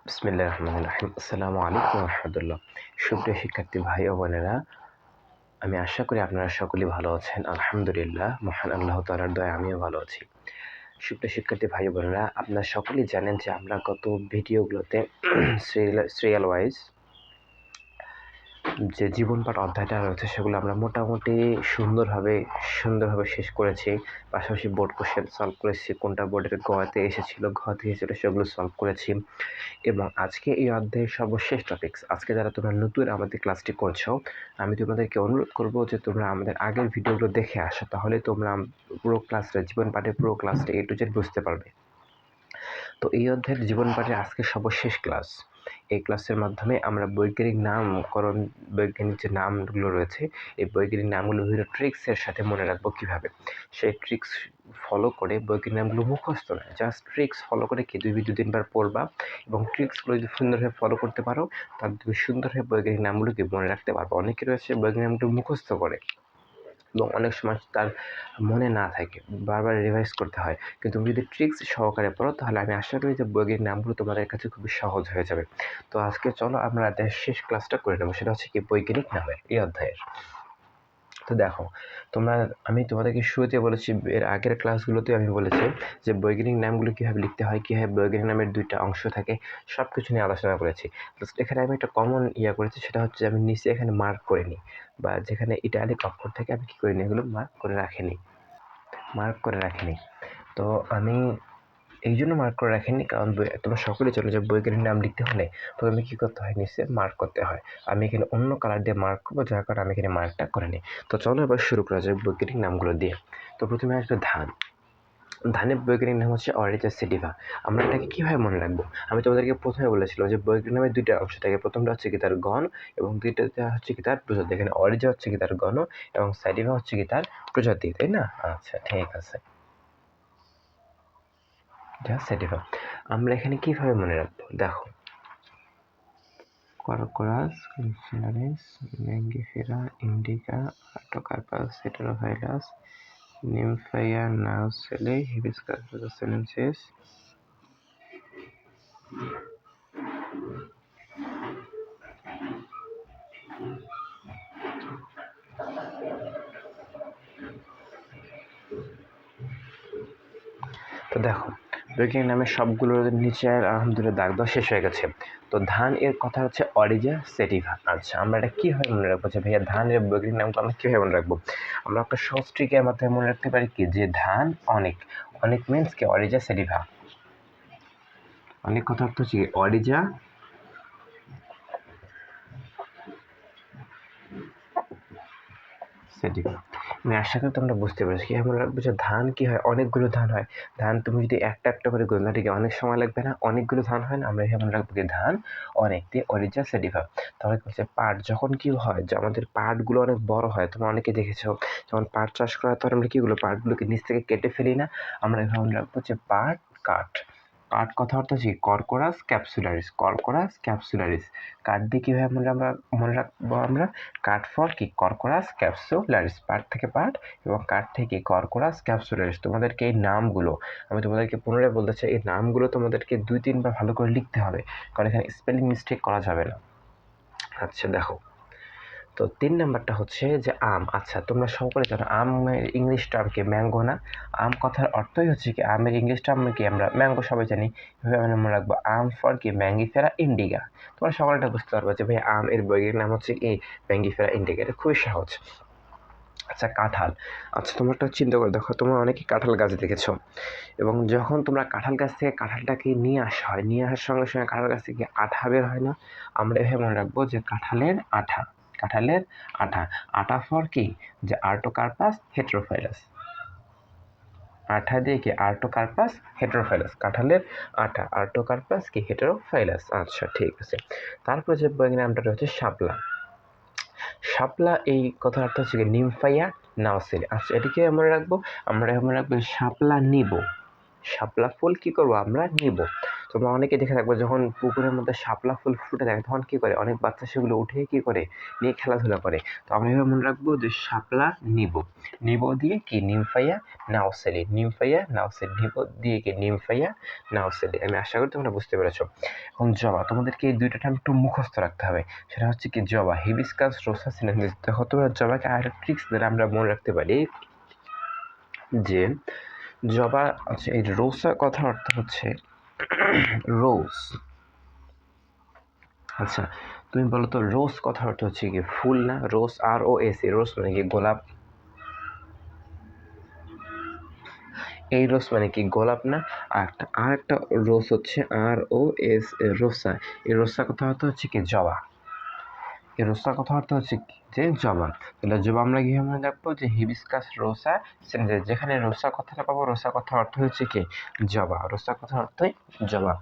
বিসমিল্লাহির রহমানির রহিম। আসসালামু আলাইকুম ওয়া রাহমাতুল্লাহ। সুপ্রিয় শিক্ষার্থী ভাই ও বোনেরা, আমি আশা করি আপনারা সকলেই ভালো আছেন। আলহামদুলিল্লাহ, মহান আল্লাহ তাআলার দয়ায় আমিও ভালো আছি। সুপ্রিয় শিক্ষার্থী ভাই ও বোনেরা, আপনারা সকলেই জানেন যে আমরা গত ভিডিওগুলোতে সিরিয়াল ওয়াইজ যে জীবন পাঠ অধ্যায়টা রয়েছে সেগুলো আমরা মোটামুটি সুন্দরভাবে শেষ করেছি। পাশাপাশি বোর্ড কোশ্চেন সলভ করেছি, কোনটা বোর্ডের গতে এসেছিল, ঘতে এসেছিল সেগুলো সলভ করেছি। এবং আজকে এই অধ্যায়ের সর্বশেষ টপিকস। আজকে যারা তোমরা নতুন আমাদের ক্লাসটি করছো, আমি তোমাদেরকে অনুরোধ করব যে তোমরা আমাদের আগের ভিডিওগুলো দেখে আসো, তাহলে তোমরা পুরো ক্লাসটা, জীবন পাঠের পুরো ক্লাসটা A to Z বুঝতে পারবে। তো এই অধ্যায়ের জীবন পাঠের আজকে সর্বশেষ ক্লাস। এই ক্লাসের মাধ্যমে আমরা বৈজ্ঞানিক যে নামগুলো রয়েছে, এই বৈজ্ঞানিক নামগুলো বিভিন্ন ট্রিক্সের সাথে মনে রাখবো কীভাবে। সেই ট্রিক্স ফলো করে বৈজ্ঞানিক নামগুলো মুখস্থ নয়, জাস্ট ট্রিক্স ফলো করে কি 2-3 বার পড়বা, এবং ট্রিক্সগুলো যদি সুন্দরভাবে ফলো করতে পারো তাহলে তুমি সুন্দরভাবে বৈজ্ঞানিক নামগুলোকে মনে রাখতে পারবে। অনেকে রয়েছে বৈজ্ঞানিক নামগুলো মুখস্থ করে এবং অনেক সময় তার মনে না থাকে, বারবার রিভাইজ করতে হয়। কিন্তু তুমি যদি ট্রিক্স সহকারে পড়ো তাহলে আমি আশা করি যে বৈজ্ঞানিক নামগুলো তোমাদের কাছে খুবই সহজ হয়ে যাবে। তো আজকে চলো আমরা শেষ ক্লাসটা করে নেবো, সেটা হচ্ছে কি বৈজ্ঞানিক নামের এই অধ্যায়ের। তো দেখো, আমি তোমাদেরকে শুরুতে বলেছি, এর আগের ক্লাসগুলোতে আমি বলেছি যে বৈজ্ঞানিক নামগুলো কীভাবে লিখতে হয়, কীভাবে বৈজ্ঞানিক নামের 2টা অংশ থাকে, সব কিছু নিয়ে আলোচনা করেছি। এখানে আমি একটা কমন করেছি, সেটা হচ্ছে আমি নিচে এখানে মার্ক করে নিই, বা যেখানে ইটালিক অক্ষর থেকে আমি কী করে নিই, এগুলো মার্ক করে রাখিনি। তো আমি এই জন্য মার্ক করে রাখিনি, কারণ তোমরা সকলে জানো যে বৈজ্ঞানিক নাম লিখতে হলে প্রথমে কী করতে হয়, নিচে মার্ক করতে হয়। আমি এখানে অন্য কালার দিয়ে মার্ক করবো, যার কারণে আমি এখানে মার্কটা করে নিই। তো চলো এবার শুরু করা যায় বৈজ্ঞানিক নামগুলো দিয়ে। তো প্রথমে আসবে ধান। ধানের বৈজ্ঞানিক নাম হচ্ছে অরিজা সেটিভা। আমরা এটাকে কীভাবে মনে রাখবো? আমি তোমাদেরকে প্রথমে বলেছিলাম যে বৈজ্ঞানিক নামের 2টা অংশ থাকে। প্রথমটা হচ্ছে কি তার গণ, এবং দ্বিতীয়টা হচ্ছে কি তার প্রজাতি। এখানে অরিজা হচ্ছে কি তার গণ, এবং সেটিভা হচ্ছে কি তার প্রজাতি, তাই না? আচ্ছা, ঠিক আছে, সেটিভা। আমরা এখানে কিভাবে মনে রাখবো? দেখো, করকোরাস ক্যাপসুলারিস, ম্যাঙ্গিফেরা ইন্ডিকা, আর্টোকার্পাস হেটেরোফাইলাস, নিমফাইয়া নাউসেলে, হিবিস্কাস রোসেনেন্সিস, তো দেখো, বৈজ্ঞানিক নামের সবগুলোর নিচে আলহামদুলিল্লাহ দাগ দেওয়া শেষ হয়ে গেছে। তো ধান এর কথা হচ্ছে অরিজা সেটিভা। আচ্ছা, আমরা এটা কীভাবে মনে রাখবো যে ভাইয়া ধানের বৈজ্ঞানিক নামটা আমরা কীভাবে মনে রাখবো? আমরা একটা সহজ ট্রিকের মাধ্যমে মনে রাখতে পারি কি, যে ধান অনেক মিনস কি অরিজা সেটিভা। অনেক কথা অর্থ হচ্ছে অরিজা সেটিভা। আমি আশা করি তোমরা বুঝতে পেরেছো কি আমরা রাখবো যে ধান কি হয়, অনেকগুলো ধান হয়। ধান তুমি যদি একটা করে গোলনাটিকে অনেক সময় লাগবে না, অনেকগুলো ধান হয় না, আমরা এখানে রাখবো কি ধান অনেক দিয়ে অরিজা সেটিভা। তাহলে হচ্ছে পাট যখন কি হয়, যে আমাদের পাটগুলো অনেক বড় হয়, তোমরা অনেকে দেখেছো যখন পাট চাষ করা হয় তখন আমরা পাটগুলোকে নিচ থেকে কেটে ফেলি না, আমরা এখানে রাখবো যে পাট কাঠ। কাঠ কথা অর্থ হচ্ছে করকোরাস ক্যাপসুলারিস। কাঠ দিয়ে কীভাবে আমরা মনে রাখবো? আমরা কাঠ ফর কি করকোরাস ক্যাপসুলারিস, পাট থেকে পাট এবং কাঠ থেকে করকোরাস ক্যাপসুলারিস। তোমাদেরকে এই নামগুলো, আমি তোমাদেরকে পুনরায় বলতে চাই, এই নামগুলো তোমাদেরকে 2-3 বার ভালো করে লিখতে হবে, কারণ এখানে স্পেলিং মিস্টেক করা যাবে না। আচ্ছা দেখো, তো 3 নাম্বারটা হচ্ছে যে আম। আচ্ছা, তোমরা সকলে জানো আমের ইংলিশ টার্ম কি? ম্যাঙ্গো না? আম কথার অর্থই হচ্ছে কি, আমের ইংলিশ টার্ম কি? আমরা ম্যাঙ্গো সবাই জানি। এভাবে আমরা মনে রাখবো আম ফর কি? Mangifera indica. তোমরা সকলটা বুঝতে পারবে যে ভাই আম এর বৈজ্ঞানিক নাম হচ্ছে কি ম্যাঙ্গিফেরা ইন্ডিকা। এটা খুবই সহজ। আচ্ছা, কাঁঠাল। আচ্ছা, তোমরা একটা চিন্তা করে দেখো, তোমরা অনেকেই কাঁঠাল গাছ দেখেছো, এবং যখন তোমরা কাঁঠাল গাছ থেকে কাঁঠালটাকে নিয়ে আসার সঙ্গে সঙ্গে কাঁঠাল গাছ থেকে আঠা বের হয় না? আমরা এভাবে মনে রাখবো যে কাঁঠালের আঠা ফর কি? যে আর্টোকার্পাস হেটেরোফাইলাস। আঠা দিয়ে কি? আর্টোকার্পাস হেটেরোফাইলাস। কাঁঠালের আঠা, আর্টোকার্পাস কি? হেটেরোফাইলাস। আচ্ছা, ঠিক আছে। তারপরে যে বৈজ্ঞানিক নামটা রয়েছে শাপলা। এই কথার অর্থ হচ্ছে নিমফাইয়া নাউসেলি। আচ্ছা, এটিকে মনে রাখবো, আমরা মনে রাখবো শাপলা ফুল কি করবো? আমরা নিব। তোমরা অনেকে দেখে থাকবে যখন পুকুরের মধ্যে শাপলা ফুল ফুটে থাকে তখন কি করে অনেক বাচ্চা সেগুলো উঠে কি করে নিয়ে খেলাধুলা করে। তো আমরা এভাবে মনে রাখবো যে শাপলা নিব, নিব দিয়ে কি নিমফাইয়া নাওসেলি, নিমফাইয়া নাওসেলি, নিব দিয়ে কি নিমফাইয়া নাওসেলি। আমি আশা করি তোমরা বুঝতে পেরেছো। এখন জবা, তোমাদেরকে এই দুইটা টার্ম একটু মুখস্থ রাখতে হবে। সেটা হচ্ছে কি জবা, হিবিস্কাস রোসা সিনেনসিস। দেখো তোমরা জবাকে আরেকটা ট্রিক্স দ্বারা আমরা মনে রাখতে পারি যে জবা, আচ্ছা এই রোসা কথার অর্থ হচ্ছে রোজ। আচ্ছা তুমি বলো তো রোজ কথার অর্থ হচ্ছে কি ফুল না? রোজ, ROS, রোজ মানে কি গোলাপ। এই রোজ মানে কি গোলাপ না? আর একটা রোজ হচ্ছে ROS, রোসা। এই রোসা কথা অর্থ হচ্ছে কি জবা। এই রোসা কথা অর্থ হচ্ছে কি যে জবা। তাহলে জবা আমরা কি মনে রাখবো যে হিবিস্কাস রোসা সিনেনসিস। যেখানে রোসা কথাটা পাবো, রোসা কথার অর্থ হচ্ছে কি জবা, রোসা কথার অর্থই জবা।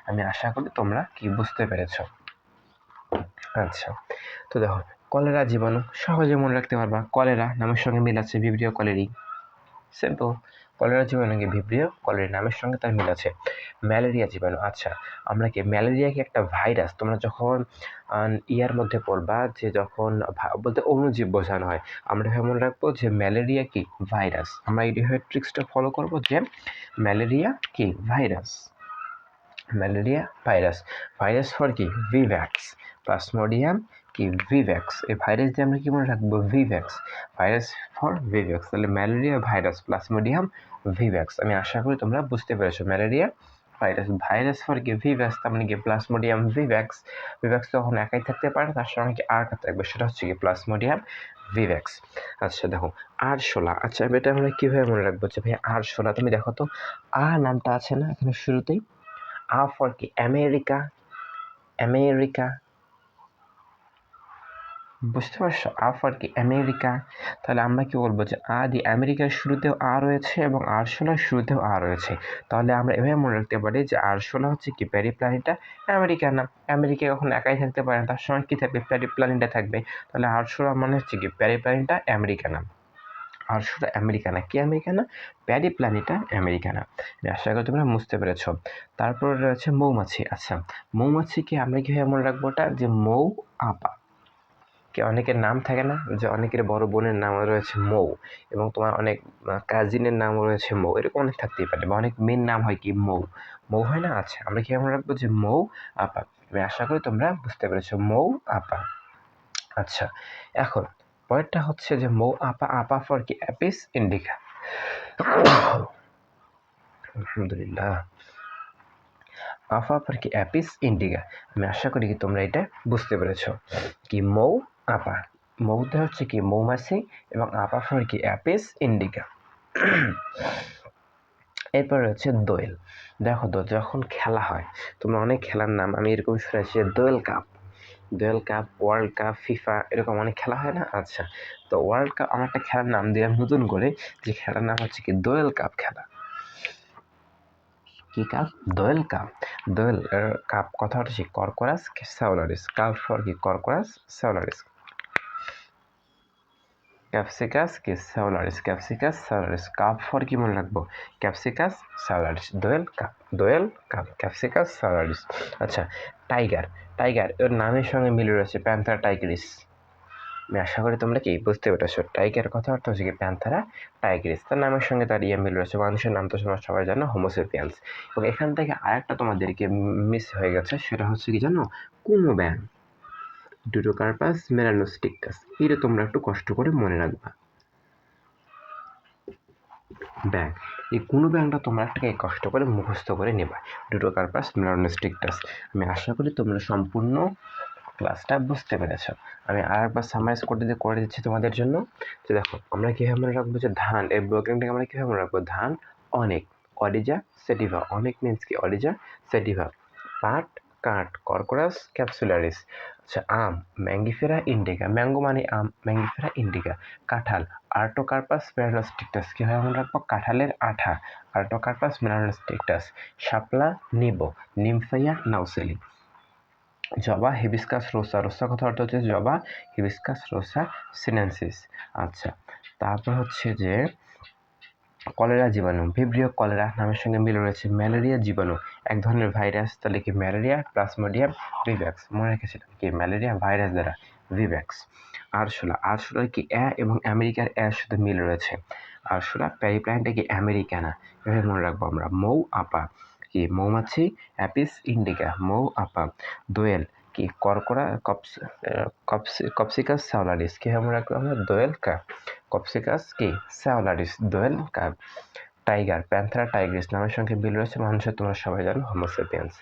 আমি আশা করি তোমরা কি বুঝতে পেরেছো। আচ্ছা তো দেখো কলেরা জীবাণু সহজে মনে রাখতে পারবা। কলেরা নামের সঙ্গে মিল আছে, ভিব্রিও কলেরি, সিম্পল। কলেরা জীবাণুকে ভিব্রিও কলেরি নামের সঙ্গে তার মিল আছে। ম্যালেরিয়া জীবাণু, আচ্ছা আমরা কি ম্যালেরিয়া কি একটা ভাইরাস? তোমরা যখন ইয়ার মধ্যে পড়বা যে যখন বলতে অণুজীব বোঝানো হয়, আমরা এভাবে মনে রাখবো যে ম্যালেরিয়া কি ভাইরাস। আমরা এইভাবে ট্রিক্সটা ফলো করবো যে ম্যালেরিয়া কি virus, malaria virus. Virus for কি ভিভ্যাক্স, প্লাজমোডিয়াম কি ভিভ্যাক্স। এই ভাইরাস দিয়ে আমরা কি মনে রাখবো ভিভ্যাক্স, ভাইরাস ফর ভিভ্যাক্স। তাহলে ম্যালেরিয়া ভাইরাস, প্লাজমোডিয়াম ভিভ্যাক্স। আমি আশা করি তোমরা বুঝতে পেরেছো। ম্যালেরিয়া ভাইরাস, ভাইরাস ফর কি ভিভ্যাক্স, তার মানে কি প্লাজমোডিয়াম ভিভ্যাক্স। ভিভ্যাক্স তখন একাই থাকতে পারে, তার সঙ্গে কি আরটা থাকবে, সেটা হচ্ছে কি প্লাজমোডিয়াম ভিভ্যাক্স। আচ্ছা দেখো আরশোলা, আচ্ছা এটা আমরা কিভাবে মনে রাখবো যে ভাই আরশোলা? তুমি দেখো তো নামটা আছে না এখানে শুরুতেই, ফর কি আমেরিকা, আমেরিকা, বুঝতে পারছো? ফর কি আমেরিকা। তাহলে আমরা কি বলবো যে দি আমেরিকার শুরুতেও রয়েছে এবং আরশোলার শুরুতেও রয়েছে। তাহলে আমরা এভাবে মনে রাখতে পারি যে আরশোলা হচ্ছে কি প্যারিপ্ল্যানেটা আমেরিকা নাম। আমেরিকা কখন একাই থাকতে পারে না, তার সঙ্গে কি থাকবে প্যারিপ্ল্যানেটা থাকবে। তাহলে আরশোলা মানে হচ্ছে কি প্যারিপ্ল্যানেটা আমেরিকা নাম। আরশোলা আমেরিকানা, কি আমেরিকানা? প্যারিপ্ল্যানেটা আমেরিকানা। আশা করি তোমরা বুঝতে পেরেছো। তারপর রয়েছে মৌমাছি। আচ্ছা মৌমাছিকে আমরা কিভাবে মনে রাখবো? ওটা যে মৌ আপা, কি অনেকের নাম থাকে না, যে অনেকের বড় বোনের নাম রয়েছে মৌ এবং তোমার অনেক কাজিনের নাম রয়েছে মৌ, এরকম অনেক থাকতেই পারে, বা অনেক মেয়ের নাম হয় কি মৌ, মৌ হয় না? আচ্ছা আমরা কিভাবে মনে রাখবো যে মৌ আপা। আমি আশা করি তোমরা বুঝতে পেরেছো মৌ আপা। আচ্ছা এখন পরেরটা হচ্ছে যে মৌ আপা, আপা ফর কি অ্যাপিস ইন্ডিকা। আলহামদুলিল্লাহ, আফা ফর কি অ্যাপিস ইন্ডিকা। আমি আশা করি কি তোমরা এটা বুঝতে পেরেছো। কি মৌ আপা, মৌতে হচ্ছে কি মৌমাছি এবং আপা ফর কি অ্যাপিস ইন্ডিকা। এরপর রয়েছে দোয়েল। দেখো তো যখন খেলা হয়, তোমরা অনেক খেলার নাম আমি এরকম শুনেছি, দোয়েল কাপ, দোয়েল কাপ, ওয়ার্ল্ড কাপ, ফিফা, এরকম অনেক খেলা হয় না? আচ্ছা তো ওয়ার্ল্ড কাপ আমার একটা খেলার নাম দিলাম নতুন করে, যে খেলার নাম হচ্ছে কি দোয়েল কাপ খেলা। কি কাপ? দোয়েল কাপ। দোয়েল কাপ কথা হচ্ছে কর্কোরাস স্যাউলারিস, কাপ ফর কি কর্কোরাস স্যাউলারিস, ক্যাপসিকাস কি স্যাউলারিস, ক্যাপসিকাস স্যাউলারিস। কাপ ফর কি মনে রাখবো? ক্যাপসিকাস স্যাউলারিস। দোয়েল কাপ, দোয়েল কাপ, ক্যাপসিকাস স্যাউলারিস। আচ্ছা টাইগার, টাইগার এর নামের সঙ্গে মিলে রয়েছে প্যান্থার টাইগ্রিস। আমি আশা করি তোমরা কি বুঝতে পেরেছো। টাইগার কথা অর্থ হচ্ছে কি প্যান্থারা টাইগ্রিস, তার নামের সঙ্গে তার মিল রয়েছে। মানুষের নাম তো তোমরা সবাই জানো হোমোসেপিয়ান্স। এবং এখান থেকে আরেকটা তোমাদেরকে মিস হয়ে গেছে, সেটা হচ্ছে কি জানো? কুমো ব্যাং, ডুটোকার্পাস মেলানোস্টিকাস। এটা তোমরা একটু কষ্ট করে মনে রাখবা। ব্যাং, এই কোনো ব্যাংটা তোমরা একটাকে কষ্ট করে মুখস্থ করে নেবা, ডুটোকার্পাস মেলানোস্টিকাস। আমি আশা করি তোমরা সম্পূর্ণ ক্লাসটা বুঝতে পেরেছো। আমি আরেকবার সামারাইজ করে দিচ্ছি তোমাদের জন্য। যে দেখো আমরা কীভাবে মনে রাখবো যে ধান, এই ব্লকিংটাকে আমরা কীভাবে মনে রাখবো? ধান অনেক, অরিজা সেটিভা, অনেক মিন্স কি অরিজা সেটিভা। পাট কাঠ, কর্কোরাস ক্যাপসুলারিস। আচ্ছা আম, ম্যাঙ্গিফেরা ইন্ডিকা, ম্যাঙ্গো মানে আম, ম্যাঙ্গিফেরা ইন্ডিকা। কাঁঠাল, আর্টোকার্পাস মেলানোস্টিকাস, কীভাবে মনে রাখবো? কাঁঠালের আঠা, আর্টোকার্পাস মেলানোস্টিকাস। শাপলা নিবো, নিমফাইয়া নাউসেলি। জবা হিবিস্কাস রোসা, রোসা কথা অর্থ হচ্ছে জবা, হিবিস্কাস রোসা সিনেনসিস। আচ্ছা তারপর হচ্ছে যে কলেরা জীবাণু, ভিব্রিও কলেরা নামের সঙ্গে মিল রয়েছে ম্যালেরিয়া জীবাণু, এক ধরনের ভাইরাস, তাহলে কি ম্যালেরিয়া প্লাজমোডিয়াম ভিভ্যাক্স, মনে রেখেছিলাম কি ম্যালেরিয়া ভাইরাস দ্বারা ভিভ্যাক্স। আরশোলার কি এবং আমেরিকার সাথে মিল রয়েছে, আরশোলা প্যারিপ্লান্টে কি আমেরিকানা, এভাবে মনে রাখবো আমরা। মৌ আপা কি মৌমাছি, অ্যাপিস ইন্ডিকা মৌ আপা। দোয়েল কি কর্করা, কপসিকাস স্যাওলারিস, কি মনে রাখবো আমরা দোয়েল কা, কপসিকাস কি স্যাওলারিস দোয়েল কা। টাইগার প্যান্থেরা টাইগ্রিস নামের সঙ্গে মিল রয়েছে মানুষের, তোমরা সবাই জানো হোমো সেপিয়েন্স।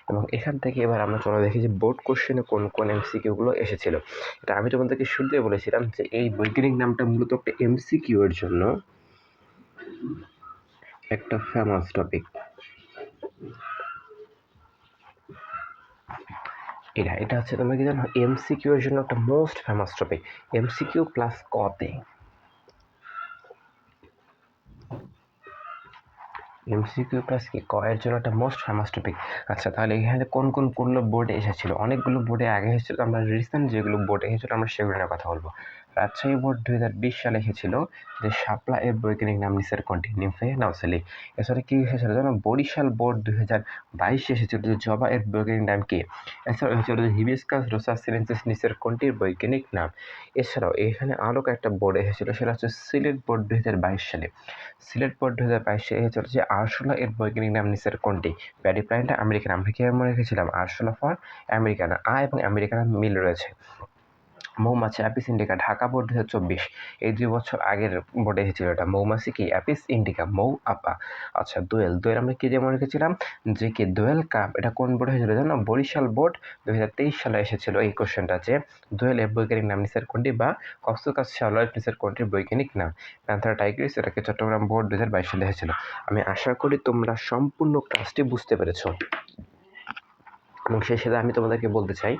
এবং এখান থেকে এবার আমরা চলো দেখি যে বোর্ড কোশ্চেনে কোন কোন এমসিকিউগুলো এসেছিল। এটা আমি তোমাদেরকে শুরুতে বলেছিলাম যে এই বৈজ্ঞানিক নামটা মূলত একটা এমসিকিউ এর জন্য একটা ফেমাস টপিক। এটা হচ্ছে তোমরা কি জানো এমসিকিউ এর জন্য একটা most famous topic, MCQ plus কতে, এমসিকিউ প্লাস কি ক এর জন্য একটা মোস্ট ফেমাস টপিক। আচ্ছা তাহলে এখানে কোন কোনগুলো বোর্ডে এসেছিল, অনেকগুলো বোর্ডে আগে এসেছিল, আমরা রিসেন্ট যেগুলো বোর্ডে এসেছিল আমরা সেগুলো নিয়ে কথা বলবো। রাজশাহী বোর্ড 2020 সালে এসেছিল যে শাপলা এর বৈজ্ঞানিক নাম নিচের কোনটি, নিমফে নাউসেলি। এছাড়া কি এসেছিল জানো বরিশাল বোর্ড 2022 এসেছিল যে জবা এর বৈজ্ঞানিক নাম কি। এছাড়াও এসেছিল যে হিবিস্কাস রোসা সিনেনসিস নিচের কোনটির বৈজ্ঞানিক নাম। এছাড়াও এখানে আরও একটা বোর্ড এসেছিল, সেটা হচ্ছে সিলেট বোর্ড 2022 সালে। সিলেট বোর্ড 2022 সালে এসেছিল যে আরশোলা এর বৈজ্ঞানিক নাম নিচের কোনটি, প্যারিপ্লান্টা আমেরিকান। আমরা কি মনে রেখেছিলাম আরশোলা ফর আমেরিকানা, এবং আমেরিকানা মিল রয়েছে। মৌমাছি অ্যাপিস ইন্ডিকা ঢাকা বোর্ড 2024, এই 2 বছর আগের বোর্ডে এসেছিল এটা। মৌমাছি কি অ্যাপিস ইন্ডিকা মৌ আপা। আচ্ছা দোয়েল আমরা কি যেমন রেখেছিলাম যে কি দোয়েল কাপ, এটা কোন বোর্ডে হয়েছিল জানো বরিশাল বোর্ড 2023 সালে এসেছিল এই কোশ্চেনটা যে দোয়েল এর বৈজ্ঞানিক নাম নিচের কোনটি, বা কপসুকাস শ্যাওলার নিচের কোনটির বৈজ্ঞানিক নাম। প্যান্থারা টাইগ্রিস এটাকে চট্টগ্রাম বোর্ড 2022 সালে এসেছিল। আমি আশা করি তোমরা সম্পূর্ণ ক্লাসটি বুঝতে পেরেছো। এবং সেই সাথে আমি তোমাদেরকে বলতে চাই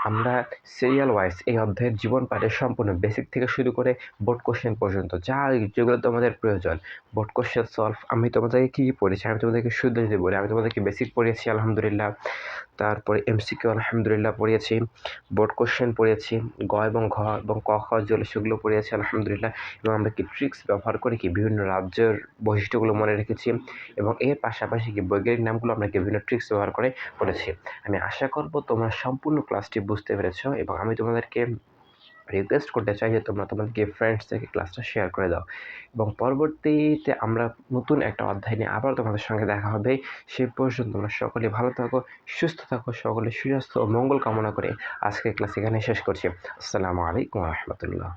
আমরা সিরিয়াল ওয়াইজ এই অধ্যায়ের জীবন পাঠের সম্পূর্ণ বেসিক থেকে শুরু করে বোর্ড কোশ্চেন পর্যন্ত যেগুলো তোমাদের প্রয়োজন, বোর্ড কোশ্চেন সলভ আমি তোমাদেরকে কী কী পড়েছি আমি তোমাদেরকে শুদ্ধ যদি বলি, আমি তোমাদেরকে বেসিক পড়িয়েছি আলহামদুলিল্লাহ, তারপরে এমসিকিউ আলহামদুলিল্লাহ পড়িয়েছি, বোর্ড কোশ্চেন পড়িয়েছি, গ এবং ঘ এবং ক খ যেগুলো সেগুলো পড়িয়েছি আলহামদুলিল্লাহ। এবং আমরা কি ট্রিক্স ব্যবহার করে কি বিভিন্ন রাজ্যের বৈশিষ্ট্যগুলো মনে রেখেছি, এবং এর পাশাপাশি কি বৈজ্ঞানিক নামগুলো আমরা কি বিভিন্ন ট্রিক্স ব্যবহার করে পড়েছি। আমি আশা করব তোমরা সম্পূর্ণ ক্লাসটি বুঝতে পেরেছো, এবং আমি তোমাদেরকে রিকোয়েস্ট করতে চাই যে তোমরা তোমাদেরকে ফ্রেন্ডসদেরকে ক্লাসটা শেয়ার করে দাও। এবং পরবর্তীতে আমরা নতুন একটা অধ্যায় নিয়ে আবার তোমাদের সঙ্গে দেখা হবে। সেই পর্যন্ত তোমরা সকলে ভালো থাকো, সুস্থ থাকো, সকলে সুস্বাস্থ্য ও মঙ্গল কামনা করে আজকের ক্লাস এখানে শেষ করছি। আসসালামু আলাইকুম ওয়া রাহমাতুল্লাহ।